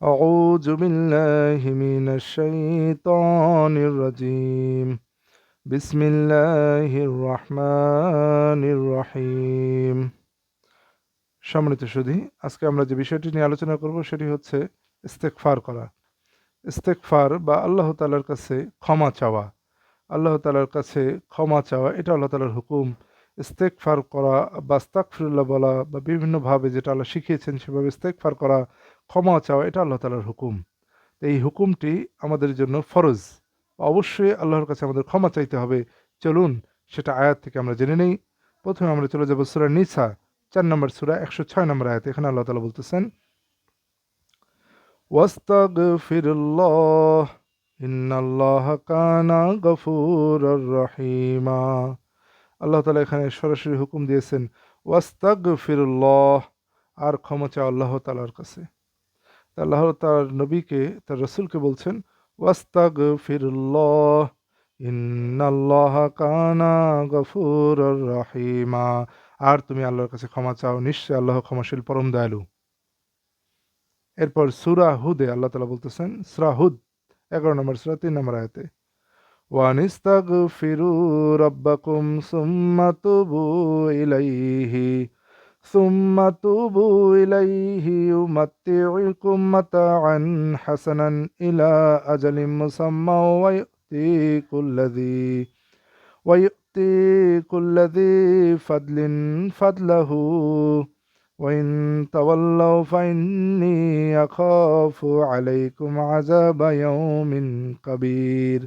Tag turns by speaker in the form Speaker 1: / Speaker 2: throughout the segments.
Speaker 1: أعوذ بالله من الشيطان الرجيم بسم الله الرحمن الرحيم সম্মানিত সুধী, আজকে আমরা যে বিষয়টি নিয়ে আলোচনা করব সেটি হচ্ছে ইস্তেগফার করা। ইস্তেগফার বা আল্লাহ তাআলার কাছে ক্ষমা চাওয়া। আল্লাহ তাআলার কাছে ক্ষমা চাওয়া এটা আল্লাহ তাআলার হুকুম। ইস্তেগফার করা বা আস্তাগফিরুল্লাহ বলা বা বিভিন্নভাবে যেটা আল্লাহ শিখিয়েছেন সেভাবে ইস্তেগফার করা, ক্ষমা চাওয়া এটা আল্লাহ তাআলার হুকুম। এই হুকুমটি আমাদের জন্য ফরজ। অবশ্যই আল্লাহর কাছে আমাদের ক্ষমা চাইতে হবে। চলুন সেটা আয়াত থেকে আমরা জেনে নেই। প্রথমে আমরা চলে যাব সূরা নিসা ৪ নম্বর সূরা ১০৬ নম্বর আয়াতে। এখানে আল্লাহ তাআলা বলতেছেন, ওয়াস্তাগফিরুল্লাহ ইন্নাল্লাহা কানা গফুরুর রহিমা। আল্লাহ তাআলা এখানে সরাসরি হুকুম দিয়েছেন ওয়াস্তাগফিরুল্লাহ, আর ক্ষমা চাও আল্লাহ তাআলার কাছে। আল্লাহ তার নবীকে, তার রসুলকে বলছেন ওয়াস্তাগফিরুল্লাহ ইন্নাল্লাহা কানা গফুরুর রহিমা, আর তুমি আল্লাহর কাছে ক্ষমা চাও, নিশ্চয় আল্লাহ ক্ষমাশীল পরম দয়ালু। এরপর সূরা হুদে আল্লাহ তাআলা বলতেছেন, সূরা হুদ 11 নম্বর সূরা 3 নম্বর আয়াতে, ওয়ানিস্তাগফিরু রাব্বাকুম সুম্মা তুবু ইলাইহি ثم توبوا إليه يمتعكم متاعا حسنا إلى أجل مسمى ويؤتي كل ذي فضل فضله وإن تولوا فإني أخاف عليكم عذاب يوم كبير।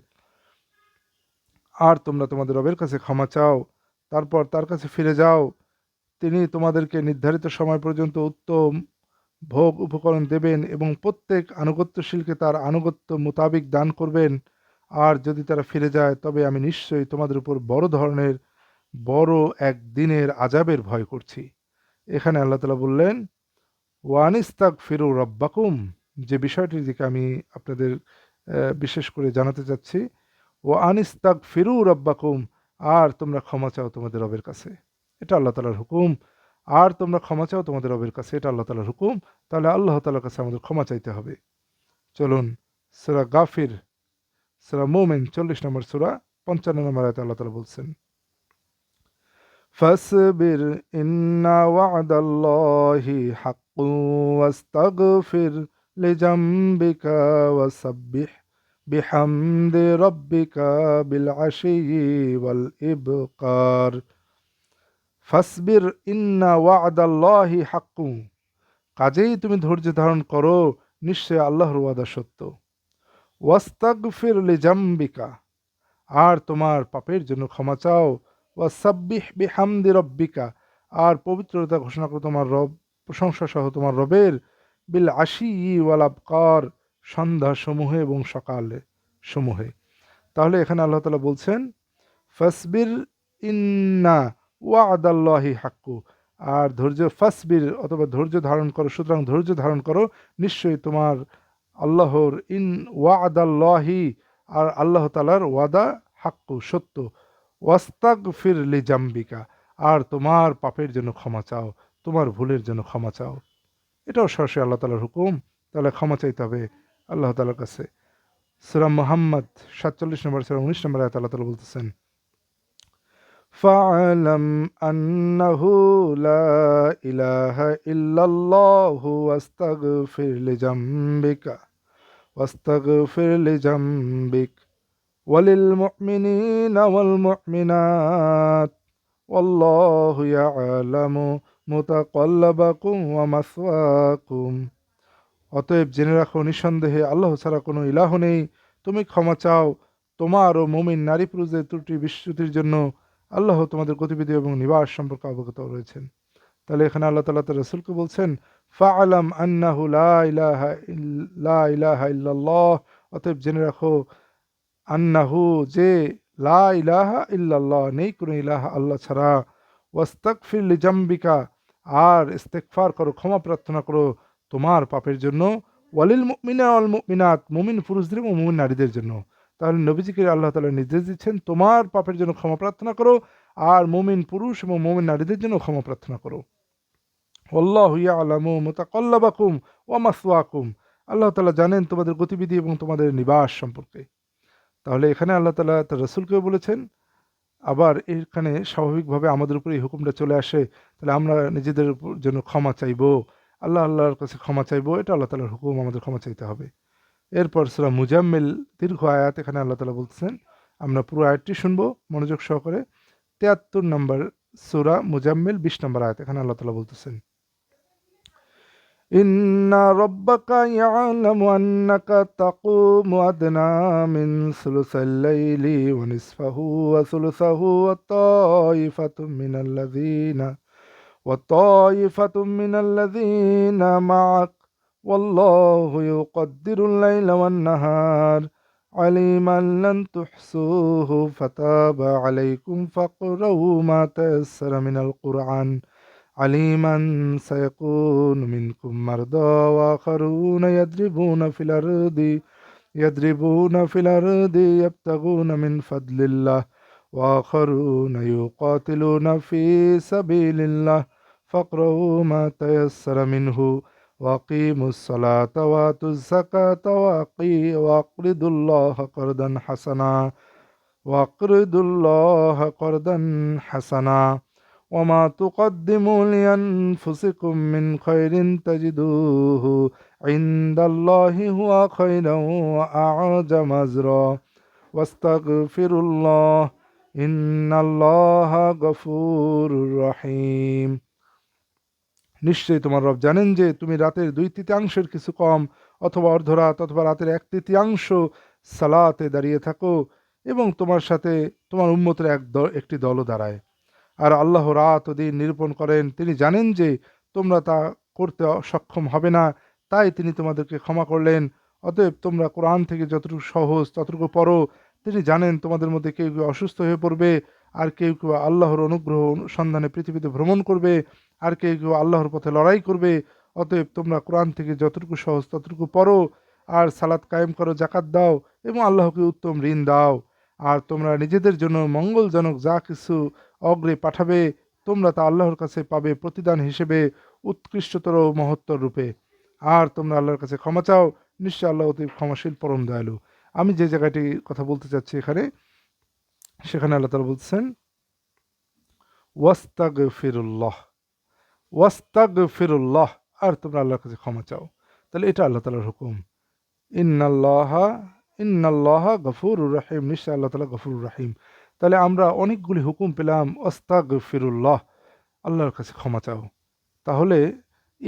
Speaker 1: আর তোমরা তোমাদের রবের কাছে ক্ষমা চাও, তারপর তার কাছে ফিরে যাও। তিনি তোমাদেরকে নির্ধারিত সময় পর্যন্ত উত্তম ভোগ উপকরণ দেবেন এবং প্রত্যেক আনুগত্যশীলকে তার আনুগত্য মোতাবিক দান করবেন। আর যদি তারা ফিরে যায় তবে আমি নিশ্চয়ই তোমাদের উপর বড় এক দিনের আযাবের ভয় করছি। এখানে আল্লাহ তাআলা বললেন ওয়ানিস্তাগফিরু রাব্বাকুম, যে বিষয়টির দিকে আমি আপনাদের বিশেষ করে জানাতে চাচ্ছি, ওয়ানিস্তাগফিরু রাব্বাকুম, আর তোমরা ক্ষমা চাও তোমাদের রবের কাছে, এটা আল্লাহ তাআলার হুকুম। আর তোমরা ক্ষমা চাও তোমাদের রবের কাছে, এটা আল্লাহ তাআলার হুকুম। তাহলে আল্লাহ তাআলার কাছে আমাদের ক্ষমা চাইতে হবে। চলুন সূরা গাফির, সূরা মুমিন 40 নম্বর সূরা 55 নম্বর আয়াতে আল্লাহ তাআলা বলছেন, ফাসবির ইন্না ওয়া'দাল্লাহি হাক্কুন ওয়াস্তাগফির লিজামবিকা ওয়াসাব্বিহ বিহামদি রাব্বিকা বিল আশিয়্যি ওয়াল ইবকার। ফাসবির ইন্না ওয়া'দাল্লাহি হাক্কুন, কাজেই তুমি ধৈর্য ধারণ করো, নিশ্চয় আল্লাহর ওয়াদা সত্য। ওয়াস্তাগফির লিজামবিকা, আর তোমার পাপের জন্য ক্ষমা চাও। ওয়াসাব্বিহ বিহামদি রব্বিকা, আর পবিত্রতা ঘোষণা করো তোমার রব, প্রশংসা সহ তোমার রবের, বিল আশিয়্যি ওয়াল আবকার, সন্ধ্যা সমূহে এবং সকালে সমূহে। তাহলে এখানে আল্লাহ তাআলা বলছেন ফাসবির ইন্না ওয়াদাল্লাহি হাক্কু, আর ফাসবির অথবা ধৈর্য ধারণ করো, সুতরাং ধৈর্য ধারণ করো, নিশ্চয়ই তোমার আল্লাহর ওয়াদাল্লাহি, আর আল্লাহ তাআলার ওয়াদা হাক্কু সত্য। ওয়াস্তাগফির লিজামবিকা, আর তোমার পাপের জন্য ক্ষমা চাও, তোমার ভুলের জন্য ক্ষমা চাও। এটাও সরাসরি আল্লাহ তাআলার হুকুম। তাহলে ক্ষমা চাইতে হবে আল্লাহ তাআলার কাছে। সূরা মুহাম্মদ ৪৭ নম্বর সূরা ১৯ নম্বর আয়াতে আল্লাহ তাআলা বলতেছেন, فاعلم أنه لا إله إلا الله واستغفر لذنبك وللمؤمنين والمؤمنات والله يعلم متقلبكم ومثواكم। অতএব জেনে রাখো, নিঃসন্দেহে আল্লাহ ছাড়া কোনো ইলাহ নেই। তুমি ক্ষমা চাও তোমার ও মুমিন নারী পুরুষদের ত্রুটি বিচ্যুতির জন্য। আল্লাহ তোমাদের গতিবিধি এবং নিবাস সম্পর্কে অবগত রয়েছেন। তাহলে এখানে আল্লাহ তাআলা তার রাসূলকে বলছেন ফাআলাম আন্নাহু লা ইলাহা ইল্লাল্লাহ, অতএব জেনে রাখো আন্নাহু, যে লা ইলাহা ইল্লাল্লাহ, নেই কোনো ইলাহা আল্লাহ ছাড়া। ওয়াস্তাগফির লিজামবিকা, আর ইস্তেগফার করো, ক্ষমা প্রার্থনা করো তোমার পাপের জন্য। ওয়ালিল মুমিনা ওয়াল মুমিনাত, মুমিন পুরুষদের এবং মুমিন নারীদের জন্য। তাহলে নবীজিকে আল্লাহ তাআলা নির্দেশ দিচ্ছেন তোমার পাপের জন্য ক্ষমা প্রার্থনা করো, আর মুমিন পুরুষ এবং মুমিন নারীদের জন্য ক্ষমা প্রার্থনা করো। আল্লাহু ইয়ালামু মুতাকাল্লাবাকুম ওয়া মাসওয়াকুম, আল্লাহ তাআলা জানেন তোমাদের গতিবিধি এবং তোমাদের নিবাস সম্পর্কে। তাহলে এখানে আল্লাহ তাআলা তার রাসূলকেও বলেছেন, আবার এখানে স্বাভাবিকভাবে আমাদের উপর এই হুকুমটা চলে আসে, তাহলে আমরা নিজেদের উপর জন্য ক্ষমা চাইবো, আল্লাহর কাছে ক্ষমা চাইবো, এটা আল্লাহ তাআলার হুকুম, আমাদের ক্ষমা চাইতে হবে। এরপর সূরা মুজাম্মিল, দীর্ঘ আয়াত, এখানে আল্লাহ তাআলা বলতেছেন, আমরা পুরো আয়াতটি শুনবো মনোযোগ সহকারে। ৭৩ নম্বর সূরা মুজাম্মিল ২০ নম্বর আয়াত, এখানে আল্লাহ তাআলা বলতেছেন, ইন্না রাব্বাকা ইয়ালামু আন্নাকা তাকুমু আদনা মিন সুলুসাল লাইলি ওয়া নিসফাহু ওয়া সুলুসাহু وطائفة من الذين معك والله يقدر الليل والنهار عليما لن تحصوه فتاب عليكم فاقرؤوا ما تيسر من القرآن عليما سيكون منكم مرضى وآخرون يضربون في الأرض يبتغون من فضل الله وآخرون يقاتلون في سبيل الله فاقرؤوا ما تيسر منه وأقيموا الصلاة وآتوا الزكاة وأقرضوا الله قرضا حسنا وما تقدموا لأنفسكم من خير تجدوه عند الله هو خيرا وأعظم أجرا واستغفروا الله إن الله غفور رحيم। নিশ্চয়ই তোমার রব জানেন যে তুমি রাতের 2/3 কিছু কম অথবা অর্ধরাত অথবা রাতের 1/3 সালাতে দাঁড়িয়ে থাকো এবং তোমার সাথে তোমার উম্মতের একটি দলও দাঁড়ায়। আর আল্লাহ রাত ও দিন নিরূপণ করেন, তিনি জানেন যে তোমরা তা করতে সক্ষম হবে না, তাই তিনি তোমাদেরকে ক্ষমা করলেন। অতএব তোমরা কোরআন থেকে যতটুকু সহজ ততটুকু পড়ো। তিনি জানেন তোমাদের মধ্যে কেউ কেউ অসুস্থ হয়ে পড়বে, আর কেউ কেউ আল্লাহর অনুগ্রহ সন্ধানে পৃথিবীতে ভ্রমণ করবে, আর কেউ কেউ আল্লাহর পথে লড়াই করবে। অতএব তোমরা কোরআন থেকে যতটুকু সহজ ততটুকু পড়ো, আর সালাত কায়েম করো, জাকাত দাও এবং আল্লাহকে উত্তম ঋণ দাও। আর তোমরা নিজেদের জন্য মঙ্গলজনক যা কিছু অগ্রে পাঠাবে, তোমরা তা আল্লাহর কাছে পাবে প্রতিদান হিসেবে উৎকৃষ্টতর ও মহত্তর রূপে। আর তোমরা আল্লাহর কাছে ক্ষমা চাও, নিশ্চয় আল্লাহ অতি ক্ষমাশীল পরম দয়ালু। আমি যে জায়গাটি কথা বলতে চাচ্ছি এখানে, সেখানে আল্লাহ তাআলা বলছেন ওয়াস্তাগফিরুল্লাহ, ওয়াস্তাগফিরুল্লাহ, আর তোমরা আল্লাহর কাছে ক্ষমা চাও। তাহলে এটা আল্লাহ তাআলার হুকুম। ইন্নাল্লাহা ইন্নাল্লাহা গফুরুর রহিম, নিশ্চয় আল্লাহ তাআলা গফুরুর রহিম। তাহলে আমরা অনেকগুলি হুকুম পেলাম, আস্তাগফিরুল্লাহ, আল্লাহর কাছে ক্ষমা চাও। তাহলে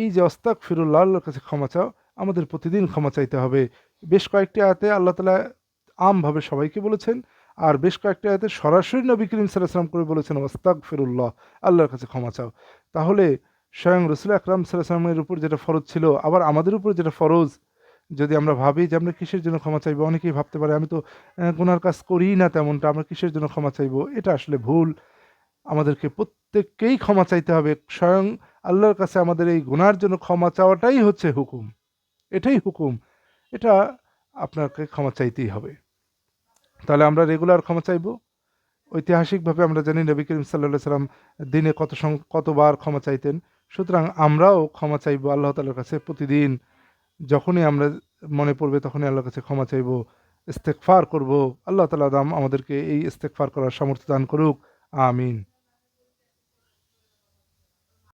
Speaker 1: এই যে আস্তাগফিরুল্লাহ, আল্লাহর কাছে ক্ষমা চাও, আমাদের প্রতিদিন ক্ষমা চাইতে হবে। বেশ কয়েকটি আয়াতে আল্লাহ তাআলা আমভাবে সবাইকে বলেছেন, আর বেশ কয়েকটি আয়াতে সরাসরি নবী করিম সাল্লাল্লাহু আলাইহি ওয়াসাল্লাম করে বলেছেন আস্তাগফিরুল্লাহ, আল্লাহর কাছে ক্ষমা চাও। তাহলে স্বয়ং রাসূল আকরাম সাল্লাল্লাহু আলাইহি ওয়াসাল্লামের উপর যেটা ফরজ ছিল, আবার আমাদের উপর যেটা ফরজ, যদি আমরা ভাবি যে আমরা কিসের জন্য ক্ষমা চাইবো, অনেকেই ভাবতে পারে আমি তো গুনার কাজ করিই না তেমনটা, আমরা কিসের জন্য ক্ষমা চাইবো, এটা আসলে ভুল। আমাদেরকে প্রত্যেককেই ক্ষমা চাইতে হবে। স্বয়ং আল্লাহর কাছে আমাদের এই গুনার জন্য ক্ষমা চাওয়াটাই হচ্ছে হুকুম, এটাই হুকুম। এটা আপনাকে ক্ষমা চাইতেই হবে। তাহলে আমরা রেগুলার ক্ষমা চাইবো। ঐতিহাসিকভাবে আমরা জানি নবী করিম সাল্লাল্লাহু আলাইহি সাল্লাম দিনে কতবার ক্ষমা চাইতেন। সুতরাং আমরাও ক্ষমা চাইবো আল্লাহ তাআলার কাছে প্রতিদিন। যখনই আমরা মনে পড়বে তখনই আল্লাহর কাছে ক্ষমা চাইবো, ইস্তেগফার করব। আল্লাহ তাআলা আমাদেরকে এই ইস্তেগফার করার সামর্থ্য দান করুক। আমিন।